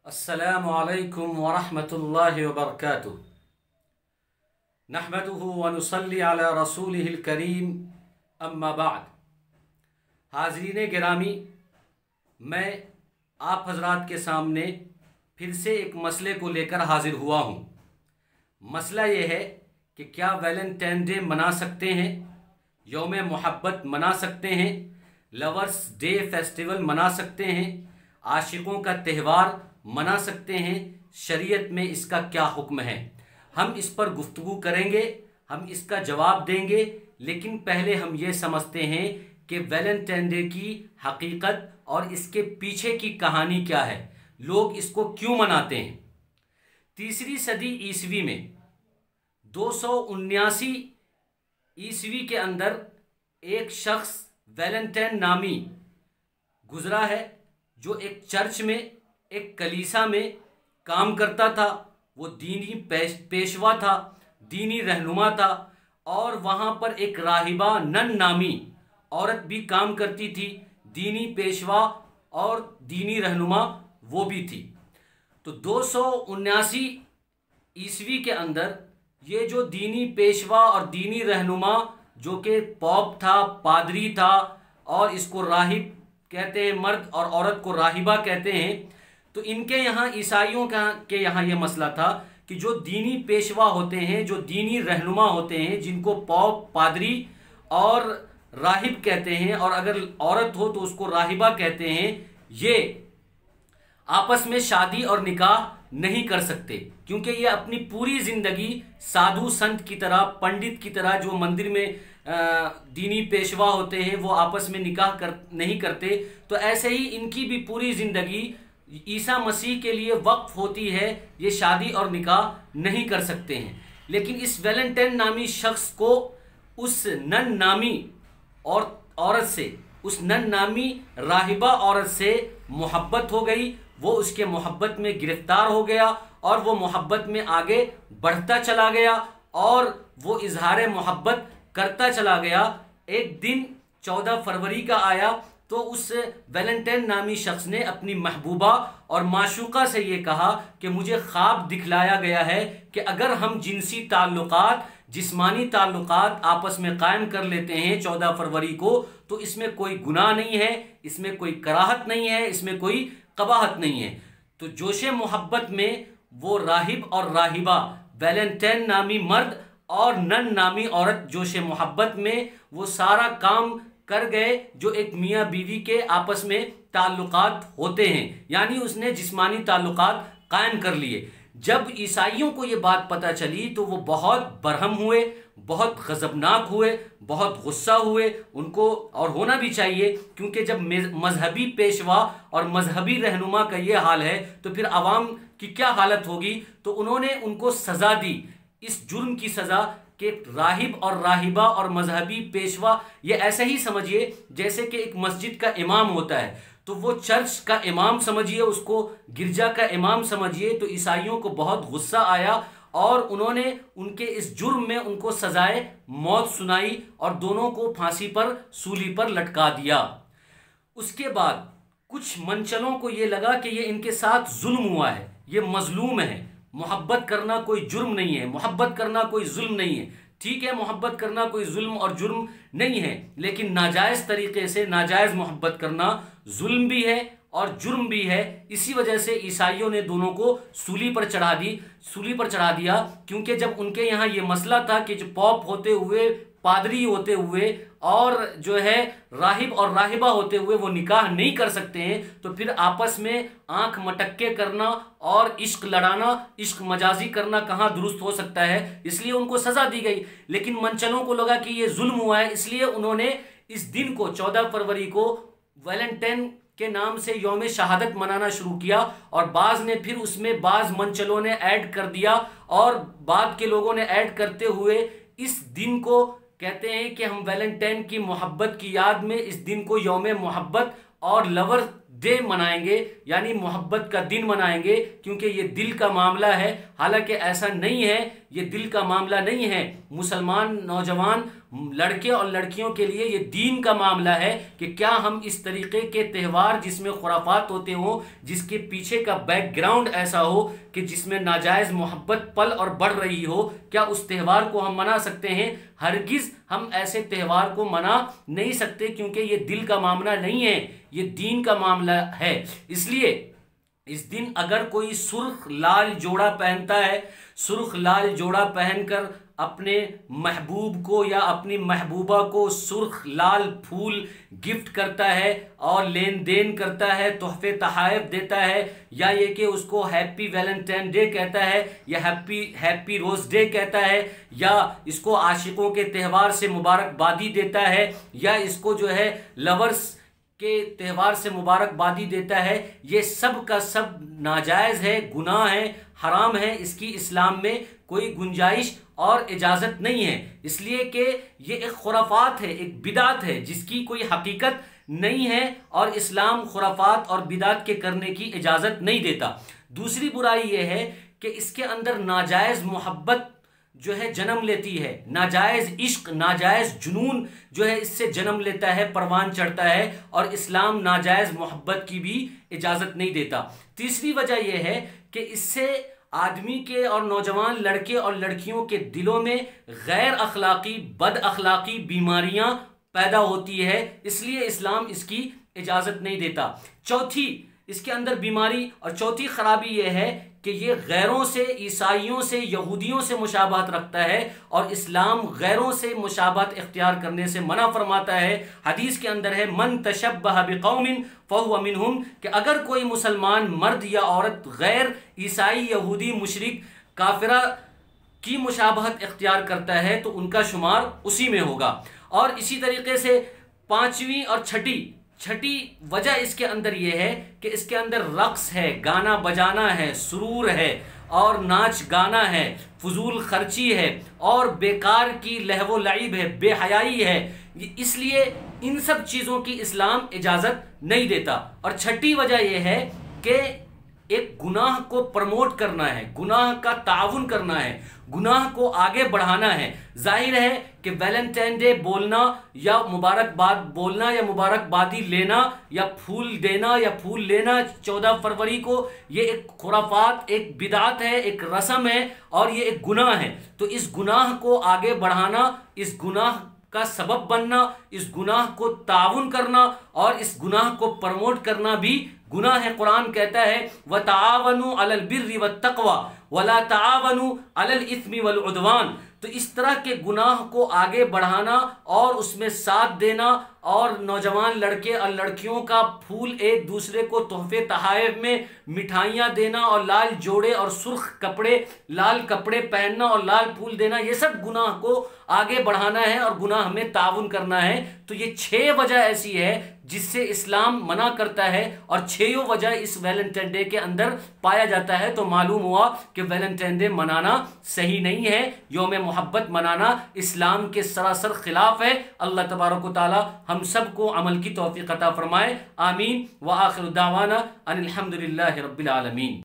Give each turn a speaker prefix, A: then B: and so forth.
A: अस्सलामु अलैकुम वरहमतुल्लाहि वबरकातुहू। नहमदुहु व नुसल्ली अला रसूलिहिल करीम, अम्मा बाद। हाज़रीन गिरामी, मैं आप हजरात के सामने फिर से एक मसले को लेकर हाजिर हुआ हूँ। मसला ये है कि क्या वैलेंटाइन डे मना सकते हैं, यौम मोहब्बत मना सकते हैं, लवर्स डे फेस्टिवल मना सकते हैं, आशिकों का त्यौहार मना सकते हैं, शरीयत में इसका क्या हुक्म है। हम इस पर गुफ्तगू करेंगे, हम इसका जवाब देंगे। लेकिन पहले हम ये समझते हैं कि वैलेंटाइन डे की हकीकत और इसके पीछे की कहानी क्या है, लोग इसको क्यों मनाते हैं। तीसरी सदी ईसवी में 279 ईसवी के अंदर एक शख्स वैलेंटाइन नामी गुजरा है, जो एक चर्च में, एक कलीसा में काम करता था। वो दीनी पेशवा था, दीनी रहनुमा था, और वहाँ पर एक राहिबा नन नामी औरत भी काम करती थी, दीनी पेशवा और दीनी रहनुमा वो भी थी। तो 279 ईस्वी के अंदर ये जो दीनी पेशवा और दीनी रहनुमा, जो कि पॉप था, पादरी था, और इसको राहिब कहते हैं, मर्द और औरत को राहिबा कहते हैं। तो इनके यहाँ ईसाइयों के यहाँ ये मसला था कि जो दीनी पेशवा होते हैं, जो दीनी रहनुमा होते हैं, जिनको पॉप, पादरी और राहिब कहते हैं, और अगर औरत हो तो उसको राहिबा कहते हैं, ये आपस में शादी और निकाह नहीं कर सकते, क्योंकि ये अपनी पूरी जिंदगी साधु संत की तरह, पंडित की तरह, जो मंदिर में दीनी पेशवा होते हैं, वो आपस में निकाह नहीं करते। तो ऐसे ही इनकी भी पूरी जिंदगी ईसा मसीह के लिए वक्फ होती है, ये शादी और निकाह नहीं कर सकते हैं। लेकिन इस वैलेंटाइन नामी शख्स को उस नन नामी और औरत से, उस नन नामी राहिबा औरत से मोहब्बत हो गई। वो उसके मोहब्बत में गिरफ्तार हो गया और वो मोहब्बत में आगे बढ़ता चला गया और वो इजहार मोहब्बत करता चला गया। एक दिन 14 फरवरी का आया तो उस वैलेंटाइन नामी शख्स ने अपनी महबूबा और माशूका से ये कहा कि मुझे ख्वाब दिखलाया गया है कि अगर हम जिनसी ताल्लुकात, जिस्मानी ताल्लुकात आपस में कायम कर लेते हैं 14 फरवरी को, तो इसमें कोई गुनाह नहीं है, इसमें कोई कराहत नहीं है, इसमें कोई कबाहत नहीं है। तो जोशे मोहब्बत में वो राहिब और राहिबा, वैलेंटाइन नामी मर्द और नन नामी औरत, जोशे मोहब्बत में वो सारा काम कर गए जो एक मियाँ बीवी के आपस में ताल्लुकात होते हैं, यानी उसने जिस्मानी ताल्लुकात कायम कर लिए। जब ईसाइयों को ये बात पता चली तो वो बहुत बरहम हुए, बहुत गजबनाक हुए, बहुत गुस्सा हुए उनको, और होना भी चाहिए, क्योंकि जब मजहबी पेशवा और मजहबी रहनुमा का ये हाल है तो फिर आवाम की क्या हालत होगी। तो उन्होंने उनको सज़ा दी, इस जुर्म की सज़ा कि राहिब और राहिबा और मजहबी पेशवा, ये ऐसे ही समझिए जैसे कि एक मस्जिद का इमाम होता है, तो वो चर्च का इमाम समझिए, उसको गिरजा का इमाम समझिए। तो ईसाइयों को बहुत गुस्सा आया और उन्होंने उनके इस जुर्म में उनको सजाए मौत सुनाई और दोनों को फांसी पर, सूली पर लटका दिया। उसके बाद कुछ मनचलों को ये लगा कि ये इनके साथ जुल्म हुआ है, ये मजलूम है। मोहब्बत करना कोई जुर्म नहीं है, मोहब्बत करना कोई जुल्म नहीं है। ठीक है, मोहब्बत करना कोई जुल्म और जुर्म नहीं है, लेकिन नाजायज़ तरीके से नाजायज़ मोहब्बत करना जुल्म भी है और जुर्म भी है। इसी वजह से ईसाइयों ने दोनों को सूली पर चढ़ा दिया, क्योंकि जब उनके यहाँ ये मसला था कि जो पॉप होते हुए, पादरी होते हुए और जो है राहिब और राहिबा होते हुए वो निकाह नहीं कर सकते हैं, तो फिर आपस में आंख मटक्के करना और इश्क लड़ाना, इश्क मजाजी करना कहाँ दुरुस्त हो सकता है। इसलिए उनको सजा दी गई। लेकिन मनचलों को लगा कि ये जुल्म हुआ है, इसलिए उन्होंने इस दिन को 14 फरवरी को वैलेंटाइन के नाम से यौम शहादत मनाना शुरू किया। और बाज ने फिर उसमें बाज मनचलों ने ऐड कर दिया और बाद के लोगों ने ऐड करते हुए इस दिन को कहते हैं कि हम वैलेंटाइन की मोहब्बत की याद में इस दिन को यौम मोहब्बत और लवर डे मनाएंगे, यानी मोहब्बत का दिन मनाएंगे, क्योंकि ये दिल का मामला है। हालांकि ऐसा नहीं है, ये दिल का मामला नहीं है। मुसलमान नौजवान लड़के और लड़कियों के लिए ये दीन का मामला है कि क्या हम इस तरीके के त्यौहार जिसमें खुराफात होते हो, जिसके पीछे का बैकग्राउंड ऐसा हो कि जिसमें नाजायज़ मोहब्बत पल और बढ़ रही हो, क्या उस त्यौहार को हम मना सकते हैं? हरगिज़ हम ऐसे त्यौहार को मना नहीं सकते, क्योंकि ये दिल का मामला नहीं है, ये दीन का मामला है। इसलिए इस दिन अगर कोई सुर्ख लाल जोड़ा पहनता है, सुर्ख लाल जोड़ा पहनकर अपने महबूब को या अपनी महबूबा को सुर्ख लाल फूल गिफ्ट करता है और लेन देन करता है, तोहफे तहाइफ देता है, या ये कि उसको हैप्पी वैलेंटाइन डे कहता है या हैप्पी रोज़ डे कहता है, या इसको आशिकों के त्यौहार से मुबारकबादी देता है, या इसको जो है लवर्स के त्यौहार से मुबारकबादी देता है, ये सब का सब नाजायज़ है, गुनाह है, हराम है। इसकी इस्लाम में कोई गुंजाइश और इजाज़त नहीं है, इसलिए कि ये एक खुराफात है, एक बिदात है जिसकी कोई हकीकत नहीं है, और इस्लाम खुराफात और बिदात के करने की इजाज़त नहीं देता। दूसरी बुराई ये है कि इसके अंदर नाजायज़ मोहब्बत जो है जन्म लेती है, नाजायज़ इश्क, नाजायज़ जुनून जो है इससे जन्म लेता है, परवान चढ़ता है, और इस्लाम नाजायज़ मोहब्बत की भी इजाज़त नहीं देता। तीसरी वजह यह है कि इससे आदमी के और नौजवान लड़के और लड़कियों के दिलों में गैर अखलाकी, बद अखलाकी बीमारियां पैदा होती है, इसलिए इस्लाम इसकी इजाज़त नहीं देता। चौथी इसके अंदर बीमारी और चौथी खराबी यह है कि ये गैरों से, ईसाइयों से, यहूदियों से मुशाबहत रखता है, और इस्लाम गैरों से मुशाबहत इख्तियार करने से मना फरमाता है। हदीस के अंदर है मन तशब्बह बिकौमिन फहुव मिनहुम, कि अगर कोई मुसलमान मर्द या औरत गैर ईसाई, यहूदी, मुशरिक, काफिरा की मुशाबहत इख्तियार करता है तो उनका शुमार उसी में होगा। और इसी तरीके से पांचवी और छठी वजह इसके अंदर यह है कि इसके अंदर रक्स है, गाना बजाना है, सुरूर है, और नाच गाना है, फजूल खर्ची है, और बेकार की लहवो लाइब है, बेहयाई है। इसलिए इन सब चीज़ों की इस्लाम इजाज़त नहीं देता। और छठी वजह यह है कि एक गुनाह को प्रमोट करना है, गुनाह का ताउन करना है, गुनाह को आगे बढ़ाना है। जाहिर है कि वैलेंटाइन डे बोलना या मुबारकबाद बोलना या मुबारकबादी लेना या फूल देना या फूल लेना 14 फरवरी को, ये एक खुराफात, एक बिदात है, एक रस्म है, और ये एक गुनाह है। तो इस गुनाह को आगे बढ़ाना, इस गुनाह का सबब बनना, इस गुनाह को ताउन करना और इस गुनाह को प्रमोट करना भी गुनाह है। कुरान कहता है व तावनु अलल बिर्रि वत तक़वा वला तावनु अलल इस्मि वल उद्वान। तो इस तरह के गुनाह को आगे बढ़ाना और उसमें साथ देना, और नौजवान लड़के और लड़कियों का फूल एक दूसरे को तोहफे तहाइफ में मिठाइयाँ देना, और लाल जोड़े और सुर्ख कपड़े, लाल कपड़े पहनना और लाल फूल देना, ये सब गुनाह को आगे बढ़ाना है और गुनाह में ताउन करना है। तो ये 6 वजह ऐसी है जिससे इस्लाम मना करता है, और 6 वजह इस वैलेंटाइन डे के अंदर पाया जाता है। तो मालूम हुआ कि वैलेंटाइन डे मनाना सही नहीं है, योम मोहब्बत मनाना इस्लाम के सरासर खिलाफ है। अल्लाह तबारक व तआला हम सबको अमल की तौफीक अता फरमाए। आमीन व आखिर दावाना अनिल हम्दुलिल्लाहि रब्बिल आलमीन।